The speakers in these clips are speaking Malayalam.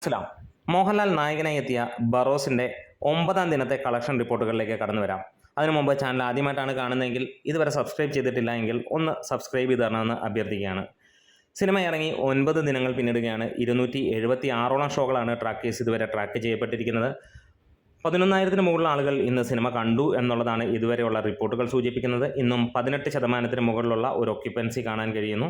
അസ്സലാം. മോഹൻലാൽ നായകനായി എത്തിയ ബറോസിൻ്റെ 9ാം ദിനത്തെ കളക്ഷൻ റിപ്പോർട്ടുകളിലേക്ക് കടന്നു വരാം. അതിനു മുമ്പ് ചാനൽ ആദ്യമായിട്ടാണ് കാണുന്നതെങ്കിൽ ഇതുവരെ സബ്സ്ക്രൈബ് ചെയ്തിട്ടില്ല എങ്കിൽ ഒന്ന് സബ്സ്ക്രൈബ് ചെയ്ത് തരണമെന്ന് അഭ്യർത്ഥിക്കുകയാണ്. സിനിമ ഇറങ്ങി 9 ദിനങ്ങൾ പിന്നിടുകയാണ്. 276ഓളം ഷോകളാണ് ട്രാക്കേഴ്സ് ഇതുവരെ ട്രാക്ക് ചെയ്യപ്പെട്ടിരിക്കുന്നത്. 11,000-ന് മുകളിൽ ആളുകൾ ഇന്ന് സിനിമ കണ്ടു എന്നുള്ളതാണ് ഇതുവരെയുള്ള റിപ്പോർട്ടുകൾ സൂചിപ്പിക്കുന്നത്. ഇന്നും 18% മുകളിലുള്ള ഒരു ഒക്യുപ്പൻസി കാണാൻ കഴിയുന്നു.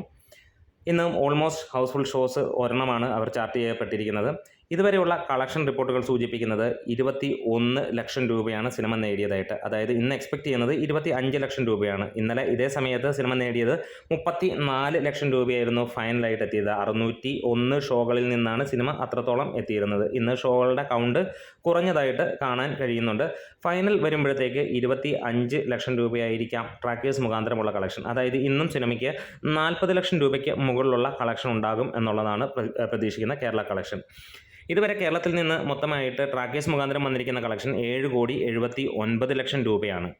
ഇന്നും ഓൾമോസ്റ്റ് ഹൗസ്ഫുൾ ഷോസ് ഒരെണ്ണമാണ് അവർ ചാർട്ട് ചെയ്യപ്പെട്ടിരിക്കുന്നത്. ഇതുവരെയുള്ള കളക്ഷൻ റിപ്പോർട്ടുകൾ സൂചിപ്പിക്കുന്നത് 21 ലക്ഷം രൂപയാണ് സിനിമ നേടിയതായിട്ട്. അതായത് ഇന്ന് എക്സ്പെക്ട് ചെയ്യുന്നത് 25 ലക്ഷം രൂപയാണ്. ഇന്നലെ ഇതേ സമയത്ത് സിനിമ നേടിയത് 34 ലക്ഷം രൂപയായിരുന്നു ഫൈനലായിട്ട് എത്തിയത്. 601 ഷോകളിൽ നിന്നാണ് സിനിമ അത്രത്തോളം എത്തിയിരുന്നത്. ഇന്ന് ഷോകളുടെ കൗണ്ട് കുറഞ്ഞതായിട്ട് കാണാൻ കഴിയുന്നുണ്ട്. ഫൈനൽ വരുമ്പോഴത്തേക്ക് 25 ലക്ഷം രൂപയായിരിക്കാം ട്രാക്കേഴ്സ് മുഖാന്തരമുള്ള കളക്ഷൻ. അതായത് ഇന്നും സിനിമയ്ക്ക് 40 ലക്ഷം രൂപയ്ക്ക് മുകളിലുള്ള കളക്ഷൻ ഉണ്ടാകും എന്നുള്ളതാണ് പ്രതീക്ഷിക്കുന്ന കേരള കളക്ഷൻ. ഇതുവരെ കേരളത്തിൽ നിന്ന് മൊത്തമായിട്ട് ട്രാക്കേഴ്സ് മുഖാന്തരം വന്നിരിക്കുന്ന കളക്ഷൻ 7,79 ലക്ഷം രൂപയാണ്.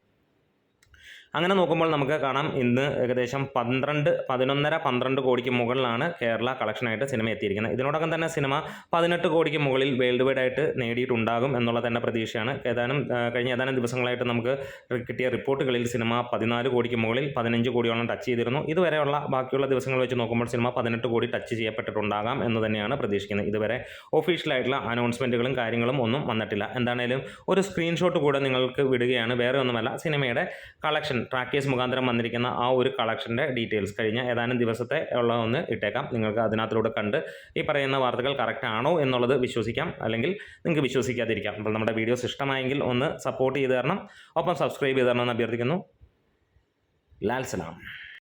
അങ്ങനെ നോക്കുമ്പോൾ നമുക്ക് കാണാം ഇന്ന് ഏകദേശം 11.5-12 കോടിക്ക് മുകളിലാണ് കേരള കളക്ഷനായിട്ട് സിനിമ എത്തിയിരിക്കുന്നത്. ഇതിനോടകം തന്നെ സിനിമ 18 കോടിക്ക് മുകളിൽ വേൾഡ് വൈഡ് ആയിട്ട് നേടിയിട്ടുണ്ടാകും എന്നുള്ള തന്നെ പ്രതീക്ഷയാണ്. കഴിഞ്ഞ ഏതാനും ദിവസങ്ങളായിട്ട് നമുക്ക് കിട്ടിയ റിപ്പോർട്ടുകളിൽ സിനിമ 14 കോടിക്ക് മുകളിൽ 15 കോടിയോളം ടച്ച് ചെയ്തിരുന്നു. ഇതുവരെയുള്ള ബാക്കിയുള്ള ദിവസങ്ങൾ വെച്ച് നോക്കുമ്പോൾ സിനിമ 18 കോടി ടച്ച് ചെയ്യപ്പെട്ടിട്ടുണ്ടാകാം എന്ന് തന്നെയാണ് പ്രതീക്ഷിക്കുന്നത്. ഇതുവരെ ഒഫീഷ്യലായിട്ടുള്ള അനൗൺസ്മെൻറ്റുകളും കാര്യങ്ങളും ഒന്നും വന്നിട്ടില്ല. എന്താണേലും ഒരു സ്ക്രീൻഷോട്ട് കൂടെ നിങ്ങൾക്ക് വിടുകയാണ്. വേറെ ഒന്നുമല്ല, സിനിമയുടെ കളക്ഷൻ ട്രാക്കേഴ്സ് മുഖാന്തരം വന്നിരിക്കുന്ന ആ ഒരു കളക്ഷൻ്റെ ഡീറ്റെയിൽസ് കഴിഞ്ഞ ഏതാനും ദിവസത്തെ ഉള്ളതൊന്ന് ഇട്ടേക്കാം. നിങ്ങൾക്ക് അതിനകത്തിലൂടെ കണ്ട് ഈ പറയുന്ന വാർത്തകൾ കറക്റ്റ് ആണോ എന്നുള്ളത് വിശ്വസിക്കാം, അല്ലെങ്കിൽ നിങ്ങൾക്ക് വിശ്വസിക്കാതിരിക്കാം. അപ്പോൾ നമ്മുടെ വീഡിയോസ് ഇഷ്ടമായെങ്കിൽ ഒന്ന് സപ്പോർട്ട് ചെയ്ത് തരണം, ഒപ്പം സബ്സ്ക്രൈബ് ചെയ്ത് തരണമെന്ന് അഭ്യർത്ഥിക്കുന്നു. ലാൽ സലാം.